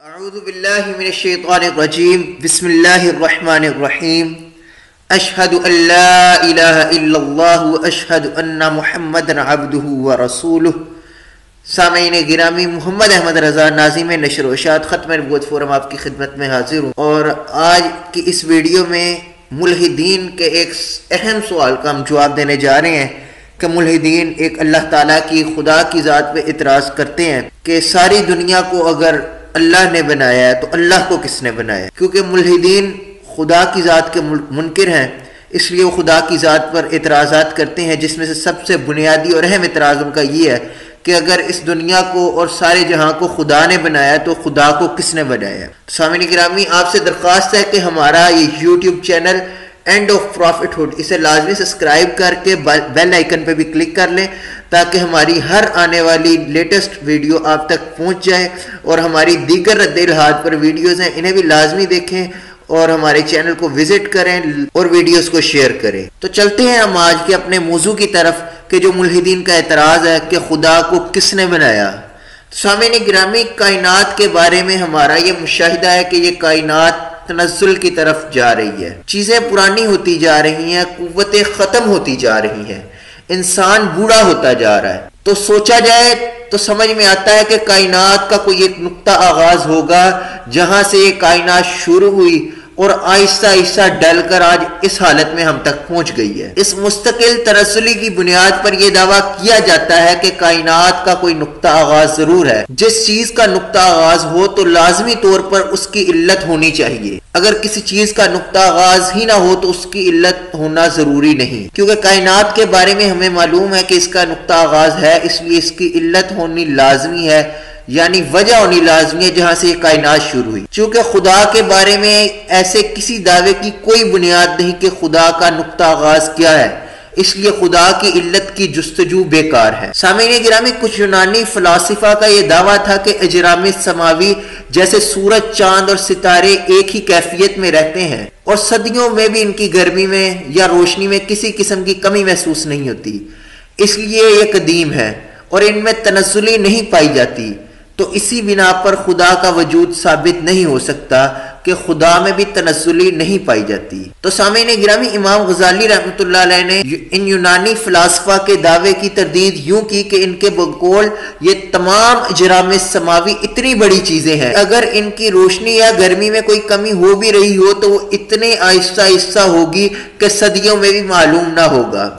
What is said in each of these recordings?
اعوذ باللہ من الشیطان الرجیم بسم اللہ الرحمن الرحیم اشہد ان لا الہ الا اللہ اشہد ان محمد عبدہ ورسولہ۔ سامعین گرامی، محمد احمد رضا ناظم نشر و اشاعت ختم نبوت فورم آپ کی خدمت میں حاضر ہوں، اور آج کی اس ویڈیو میں ملحدین کے ایک اہم سوال کا ہم جواب دینے جا رہے ہیں کہ ملحدین ایک اللہ تعالیٰ کی خدا کی ذات پہ اعتراض کرتے ہیں کہ ساری دنیا کو اگر اللہ نے بنایا ہے تو اللہ کو کس نے بنایا ہے؟ کیونکہ ملحدین خدا کی ذات کے منکر ہیں، اس لیے وہ خدا کی ذات پر اعتراضات کرتے ہیں، جس میں سے سب سے بنیادی اور اہم اعتراض ان کا یہ ہے کہ اگر اس دنیا کو اور سارے جہاں کو خدا نے بنایا تو خدا کو کس نے بنایا؟ سامعین گرامی، آپ سے درخواست ہے کہ ہمارا یہ YouTube channel end of prophethood اسے لازمی سبسکرائب کر کے بیل آئیکن پہ بھی کلک کر لیں تاکہ ہماری ہر آنے والی لیٹسٹ ویڈیو آپ تک پہنچ جائے، اور ہماری دیگر رد الحاد پر ویڈیوز ہیں انہیں بھی لازمی دیکھیں اور ہمارے چینل کو وزٹ کریں اور ویڈیوز کو شیئر کریں۔ تو چلتے ہیں ہم آج کے اپنے موضوع کی طرف کہ جو ملحدین کا اعتراض ہے کہ خدا کو کس نے بنایا۔ سامعین گرامی، کائنات کے بارے میں ہمارا یہ مشاہدہ ہے کہ یہ کائنات تنزل کی طرف جا رہی ہے، چیزیں پرانی ہوتی جا رہی ہیں، قوتیں ختم ہوتی جا رہی ہیں، انسان بوڑھا ہوتا جا رہا ہے۔ تو سوچا جائے تو سمجھ میں آتا ہے کہ کائنات کا کوئی ایک نقطہ آغاز ہوگا جہاں سے یہ کائنات شروع ہوئی اور آہستہ آہستہ ڈل کر آج اس حالت میں ہم تک پہنچ گئی ہے۔ اس مستقل تنزلی کی بنیاد پر یہ دعویٰ کیا جاتا ہے کہ کائنات کا کوئی نقطہ آغاز ضرور ہے۔ جس چیز کا نقطہ آغاز ہو تو لازمی طور پر اس کی علت ہونی چاہیے، اگر کسی چیز کا نقطہ آغاز ہی نہ ہو تو اس کی علت ہونا ضروری نہیں، کیونکہ کائنات کے بارے میں ہمیں معلوم ہے کہ اس کا نقطہ آغاز ہے، اس لیے اس کی علت ہونی لازمی ہے، یعنی وجہ ہونی لازمی ہے جہاں سے یہ کائنات شروع ہوئی۔ چونکہ خدا کے بارے میں ایسے کسی دعوے کی کوئی بنیاد نہیں کہ خدا کا نقطہ آغاز کیا ہے، اس لیے خدا کی علت کی جستجو بیکار ہے۔ سامعین گرامی، کچھ یونانی فلاسفہ کا یہ دعویٰ تھا کہ اجرام سماوی جیسے سورج، چاند اور ستارے ایک ہی کیفیت میں رہتے ہیں اور صدیوں میں بھی ان کی گرمی میں یا روشنی میں کسی قسم کی کمی محسوس نہیں ہوتی، اس لیے یہ قدیم ہے اور ان میں تنزلی نہیں پائی جاتی، تو اسی بنا پر خدا کا وجود ثابت نہیں ہو سکتا کہ خدا میں بھی تنزلی نہیں پائی جاتی۔ تو سامعین گرامی، امام غزالی رحمۃ اللہ علیہ نے ان یونانی فلاسفہ کے دعوے کی تردید یوں کی کہ ان کے بقول یہ تمام اجرام سماوی اتنی بڑی چیزیں ہیں، اگر ان کی روشنی یا گرمی میں کوئی کمی ہو بھی رہی ہو تو وہ اتنے آہستہ آہستہ ہوگی کہ صدیوں میں بھی معلوم نہ ہوگا۔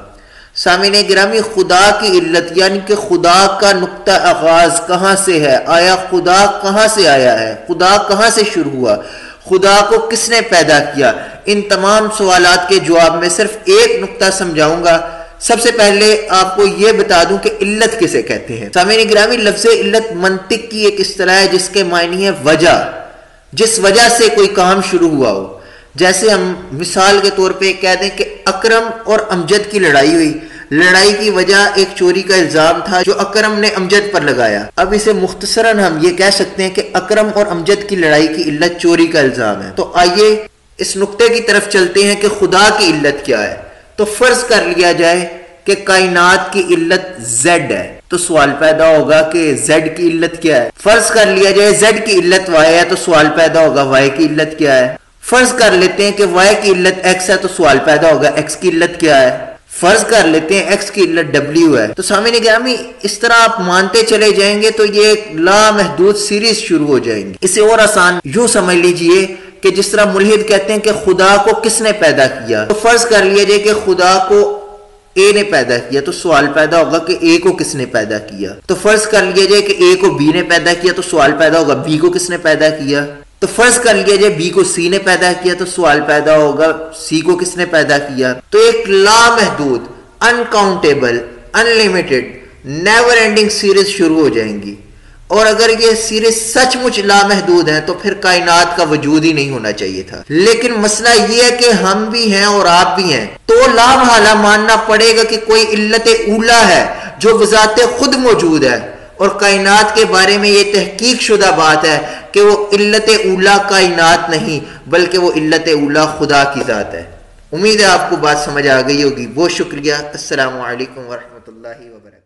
سامعین گرامی، خدا کی علت یعنی کہ خدا کا نقطہ آغاز کہاں سے ہے؟ آیا خدا کہاں سے آیا ہے؟ خدا کہاں سے شروع ہوا؟ خدا کو کس نے پیدا کیا؟ ان تمام سوالات کے جواب میں صرف ایک نقطہ سمجھاؤں گا۔ سب سے پہلے آپ کو یہ بتا دوں کہ علت کسے کہتے ہیں۔ سامعین گرامی، لفظ علت منطق کی ایک اصطلاح ہے جس کے معنی ہے وجہ، جس وجہ سے کوئی کام شروع ہوا ہو۔ جیسے ہم مثال کے طور پہ کہہ دیں کہ اکرم اور امجد کی لڑائی ہوئی، لڑائی کی وجہ ایک چوری کا الزام تھا جو اکرم نے امجد پر لگایا۔ اب اسے مختصراً ہم یہ کہہ سکتے ہیں کہ اکرم اور امجد کی لڑائی کی علت چوری کا الزام ہے۔ تو آئیے اس نقطے کی طرف چلتے ہیں کہ خدا کی علت کیا ہے۔ تو فرض کر لیا جائے کہ کائنات کی علت زیڈ ہے، تو سوال پیدا ہوگا کہ زیڈ کی علت کیا ہے۔ فرض کر لیا جائے زیڈ کی علت وائی ہے، تو سوال پیدا ہوگا وائی کی علت کیا ہے۔ فرض کر لیتے ہیں کہ وائی کی علت ایکس ہے، تو سوال پیدا ہوگا ایکس کی علت کیا ہے۔ فرض کر لیتے ہیں ایکس کی علت ڈبلیو ہے۔ تو سامعین گرامی، اس طرح آپ مانتے چلے جائیں گے تو یہ ایک لامحدود سیریز شروع ہو جائیں گی۔ اسے اور آسان یوں سمجھ لیجئے کہ جس طرح ملحد کہتے ہیں کہ خدا کو کس نے پیدا کیا، تو فرض کر لیا جائے کہ خدا کو اے نے پیدا کیا، تو سوال پیدا ہوگا کہ اے کو کس نے پیدا کیا۔ تو فرض کر لیا جائے کہ اے کو بی نے پیدا کیا، تو سوال پیدا ہوگا بی کو کس نے پیدا کیا۔ تو فرض کر لیا جائے بی کو سی نے پیدا کیا، تو سوال پیدا ہوگا سی کو کس نے پیدا کیا۔ تو ایک لامحدود، uncountable, unlimited, never ending series شروع ہو جائیں گی، اور اگر یہ سیریز سچ مچ لامحدود ہے تو پھر کائنات کا وجود ہی نہیں ہونا چاہیے تھا۔ لیکن مسئلہ یہ ہے کہ ہم بھی ہیں اور آپ بھی ہیں، تو لامحالہ ماننا پڑے گا کہ کوئی علت اولا ہے جو بذات خود موجود ہے، اور کائنات کے بارے میں یہ تحقیق شدہ بات ہے کہ وہ علت اولا کائنات نہیں بلکہ وہ علت اولا خدا کی ذات ہے۔ امید ہے آپ کو بات سمجھ آ گئی ہوگی۔ بہت شکریہ۔ السلام علیکم ورحمۃ اللہ وبرکاتہ۔